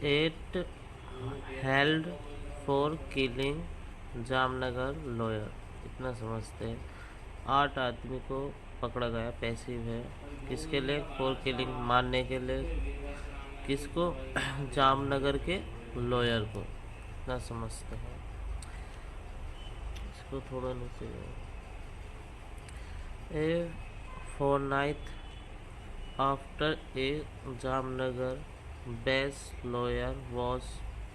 Eight held for killing Jamnagar lawyer. इतना समझते हैं। 8 आदमी को पकड़ा गया, पैसिव है। किसके लिए? फॉर किलिंग, मारने के लिए। किसको? जामनगर के लॉयर को। इतना समझते हैं। इसको थोड़ा नीचे a fortnight after a Jamnagar based lawyer was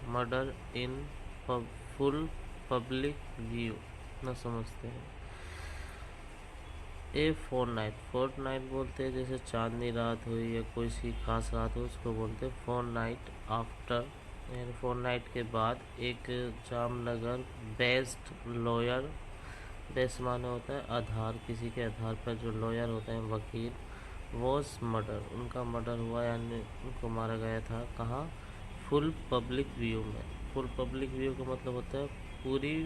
murder in full public view. ना समझते हैं। ए फोर्ट नाइट बोलते हैं जैसे चांदनी रात हुई या कोई सी खास रात हो, उसको बोलते हैं फोर्टनाइट आफ्टर, यानी फोर्टनाइट के बाद एक जामनगर बेस्ड लॉयर, बेस्ट माने होता है आधार, किसी के आधार पर जो लॉयर होते हैं वकील, वॉज मर्डर, उनका मर्डर हुआ यानी उनको मारा गया था। कहाँ? फुल पब्लिक व्यू में। फुल पब्लिक व्यू का मतलब होता है पूरी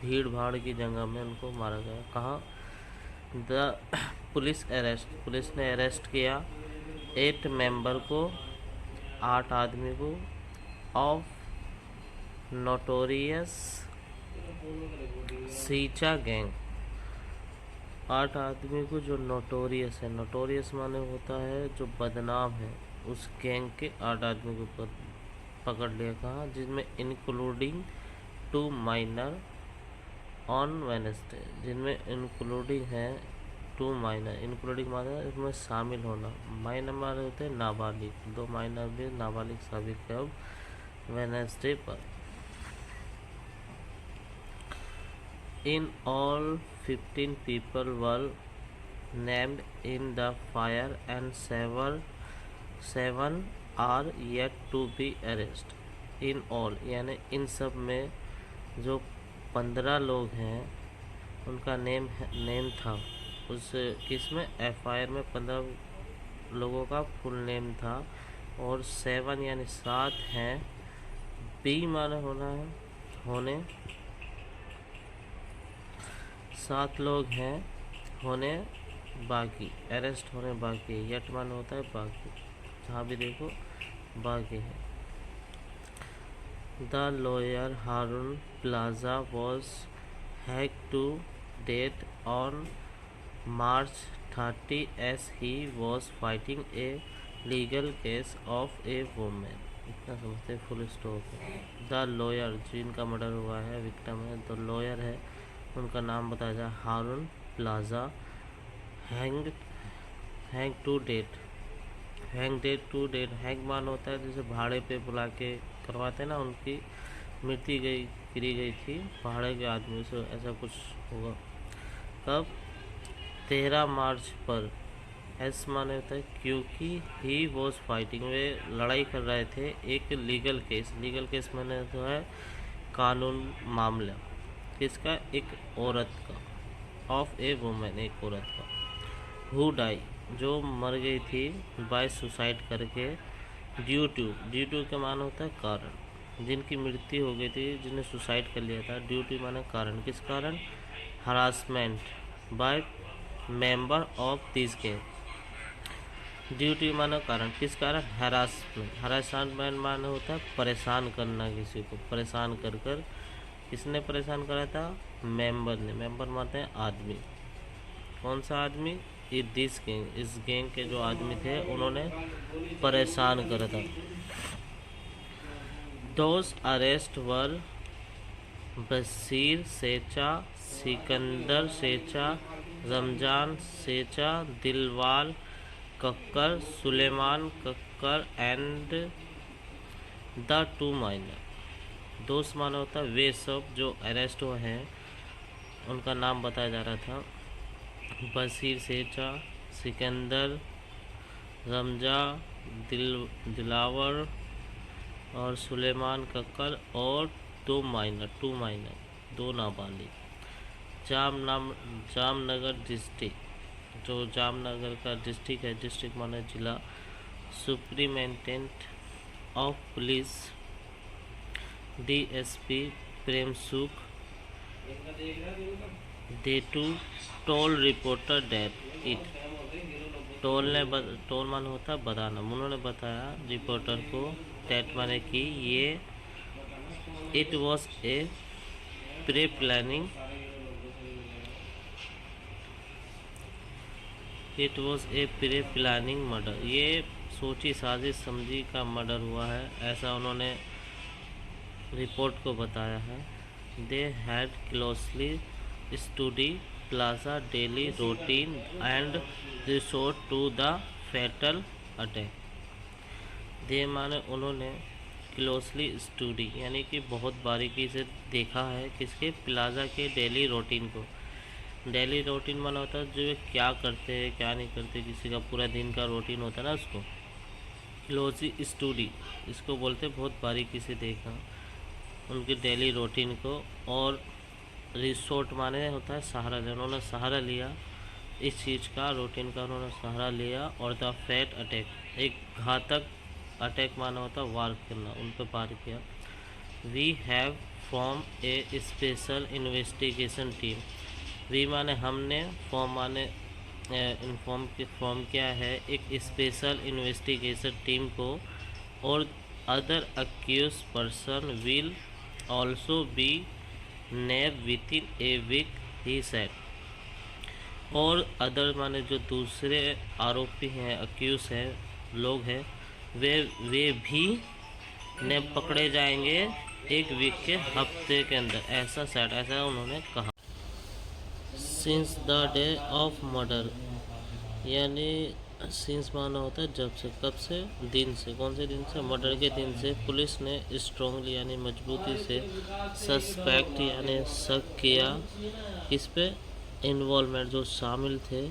भीड़ भाड़ की जगह में उनको मारा गया। कहाँ? द पुलिस अरेस्ट, पुलिस ने अरेस्ट किया 8 मेंबर को, 8 आदमी को, ऑफ नोटोरियस सीचा गैंग। 8 आदमी को जो नोटोरियस है, नोटोरियस माने होता है जो बदनाम है, उस गैंग के 8 आदमी को पकड़ लिया। कहाँ? जिसमें इंक्लूडिंग 2 माइनर ऑन वेडनेसडे, जिनमें इंक्लूडिंग है 2 माइनर। इंक्लूडिंग माने इसमें शामिल होना, माइनर माने होते हैं नाबालिग, 2 माइनर भी नाबालिग साबित कब? वेडनेसडे पर। In all 15 people were named in the fire and 7 are yet to be arrested. In all यानी इन सब में जो 15 लोग हैं उनका नेम था उस किस में? FIR में 15 लोगों का फुल नेम था, और 7 यानी 7 हैं। बी माने होना है होने, 7 लोग हैं होने बाकी, अरेस्ट होने बाकी। यट मान होता है बाकी, जहाँ भी देखो बाकी है। The lawyer Haroon plaza was hack to death on March 30 as he was fighting a legal case of a woman। इतना समझते फुल स्टॉप। द लॉयर जिनका मर्डर हुआ है, विक्टिम है, द लॉयर है, उनका नाम बताया जाए Haroon Plaza. Hang to death, hang मान होता है जैसे भाड़े पे बुला के करवाते हैं ना, उनकी मृत्यु करी गई थी भाड़े के आदमी से, ऐसा कुछ होगा। कब? 13 मार्च पर। एस माने होता है क्योंकि ही वॉज फाइटिंग, वे लड़ाई कर रहे थे एक लीगल केस माने तो है कानून मामला, किसका? एक औरत का, ऑफ ए वुमेन, एक औरत का। हु डाई, जो मर गई थी, बाय सुसाइड करके, ड्यू टू के मान होता है कारण, जिनकी मृत्यु हो गई थी, जिन्हें सुसाइड कर लिया था। ड्यूटी माने कारण, किस कारण? Harassment by member of this gang. Duty माने कारण, किस कारण? हरासमेंट माने होता है परेशान करना, किसी को परेशान कर किसने परेशान करा था? मेंबर ने। मेंबर मानते हैं आदमी। कौन सा आदमी? दिस गैंग, इस गैंग के जो आदमी थे उन्होंने परेशान करा था। Those arrest were Bashir Secha, Sikandar Secha, Ramzan Secha, Dilwal Kakkar, Suleman Kakkar and the 2 minor. दोस्त माना होता है वे सब जो अरेस्ट हुए हैं, उनका नाम बताया जा रहा था बशीर सेचा, सिकंदर, रमजा, दिलावर और सुलेमान कक्कर, और 2 माइनर, 2 नाबालिग। जामनगर डिस्ट्रिक्ट, जो जामनगर का डिस्ट्रिक्ट है, डिस्ट्रिक्ट माना जिला, सुप्रीमेंटेंट ऑफ पुलिस DSP प्रेम सुख, they too told reporter that it toll माने होता है बताना। उन्होंने बताया रिपोर्टर को दैट माने कि ये it was a pre planning murder, ये सोची साजिश समझी का मर्डर हुआ है, ऐसा उन्होंने रिपोर्ट को बताया है। They had closely study Plaza daily routine and resort to the fatal attack. They माने उन्होंने क्लोजली स्टडी यानी कि बहुत बारीकी से देखा है किसके, प्लाजा के डेली रूटीन को। डेली रूटीन माना होता है जो वे क्या करते हैं क्या नहीं करते, किसी का पूरा दिन का रूटीन होता है ना, उसको क्लोजली स्टडी इसको बोलते, बहुत बारीकी से देखा उनके डेली रूटीन को। और रिसोर्ट माने होता है सहारा लेना, उन्होंने सहारा लिया इस चीज़ का, रूटीन का उन्होंने सहारा लिया। और द फैट अटैक, एक घातक अटैक माना होता है वार करना, उन पर वार किया। We have form a special investigation team. We माने हमने, फॉर्म माने फॉर्म क्या है, एक स्पेशल इन्वेस्टिगेशन टीम को। और other accused person will also be nab within a week he said. और अदर माने जो दूसरे आरोपी हैं, अक्यूज हैं, लोग हैं, वे भी ने पकड़े जाएंगे एक वीक के हफ्ते के अंदर, ऐसा सेड, ऐसा उन्होंने कहा। Since the day of murder, यानी सिंस माना होता है जब से, कब से, दिन से, कौन से दिन से, मर्डर के दिन से पुलिस ने स्ट्रांगली यानी मजबूती से सस्पेक्ट यानी शक किया किस पे, इन्वॉल्वमेंट जो शामिल थे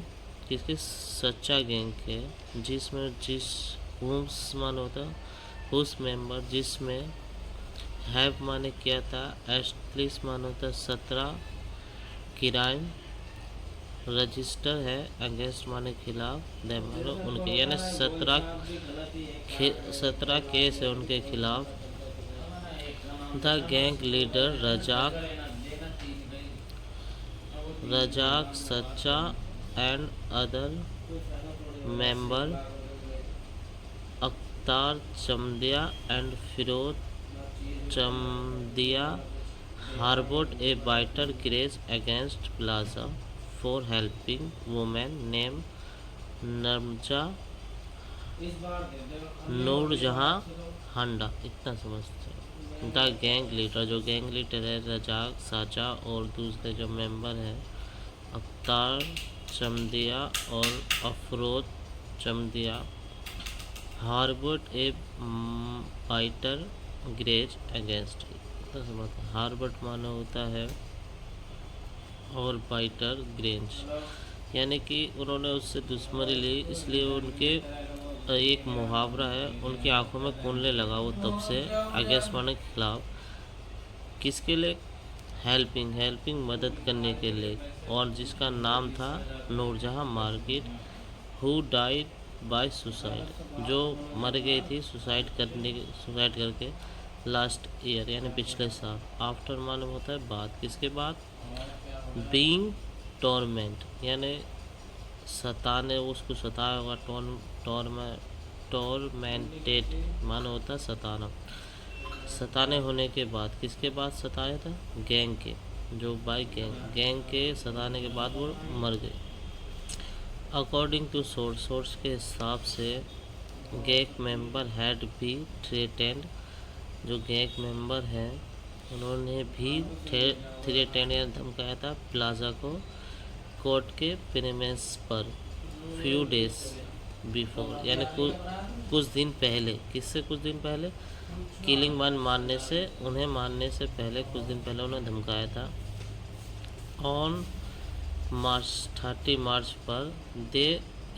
किसके, सच्चा गैंग के, जिसमें हुम्स माना होता उस मेंबर, जिसमें हैव माने किया था, एटलीस्ट माना होता 17 क्राइम रजिस्टर है, अगेंस्ट माने खिलाफ, दे मानो उनके, यानी 17 केस है उनके खिलाफ। The gang leader Razak Sachcha and other member Akhtar Chamadia and Firoz Chamadia harboured a bitter grudge against Plaza for helping women name Noorjahan Handa, इतना समझते हैं। द गैंग लीडर, जो गैंग लीडर है रजाक साचा, और दूसरे जो मेंबर हैं अख्तार चमदिया और अफरोज चमदिया, हार्बर्ड ए बाइटर ग्रेज अगेंस्ट, इतना समझते हैं। हार्बर्ड माना होता है और बाइटर ग्रेंज, यानी कि उन्होंने उससे दुश्मनी ली, इसलिए उनके एक मुहावरा है, उनकी आंखों में कूनने लगा वो तब से, अगेंस्ट माने के खिलाफ, किसके लिए, हेल्पिंग मदद करने के लिए, और जिसका नाम था Noorjahan market, who died by suicide, जो मर गई थी सुसाइड करके लास्ट ईयर यानी पिछले साल। आफ्टर मालूम होता है बाद, किसके बाद, बीइंग टॉर्मेंट यानी सताने, उसको सताया होगा, टॉर्मेंटेड माना होता है सताना, सताने होने के बाद, किसके बाद सताया था, गैंग के, जो बाई गैंग के सताने के बाद वो मर गए। अकॉर्डिंग टू सोर्स के हिसाब से गैंग मेंबर हैड भी थ्रेटेंड, जो गैंग मेंबर हैं उन्होंने भी थ्रेटेंड या धमकाया था प्लाजा को कोर्ट के प्रीमिस पर, फ्यू डेज बिफोर, यानी कुछ दिन पहले, किससे कुछ दिन पहले, किलिंग वन मारने से, उन्हें मारने से पहले कुछ दिन पहले उन्हें धमकाया था। ऑन 30 मार्च पर दे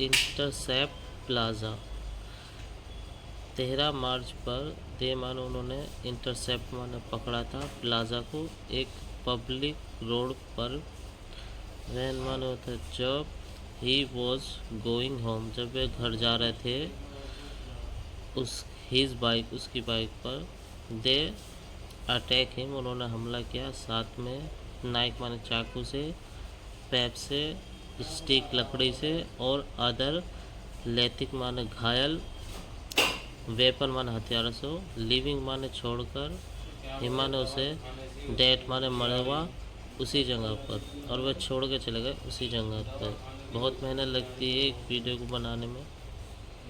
इंटरसेप्ट प्लाजा, 13 मार्च पर दे मानो उन्होंने इंटरसेप्ट माने पकड़ा था प्लाजा को एक पब्लिक रोड पर, वैन माने होता है जब ही वॉज गोइंग होम, जब वे घर जा रहे थे, उसकी बाइक पर, दे अटैक हिम, उन्होंने हमला किया, साथ में नाइफ माने चाकू से, पैप से, स्टिक लकड़ी से, और अदर लेथिक माने घायल, वेपन माने हथियार से, लिविंग माने छोड़कर, हिम माने उसे, डेट माने मरा हुआ उसी जगह पर, और वह छोड़ के चले गए उसी जगह पर। बहुत मेहनत लगती है एक वीडियो को बनाने में।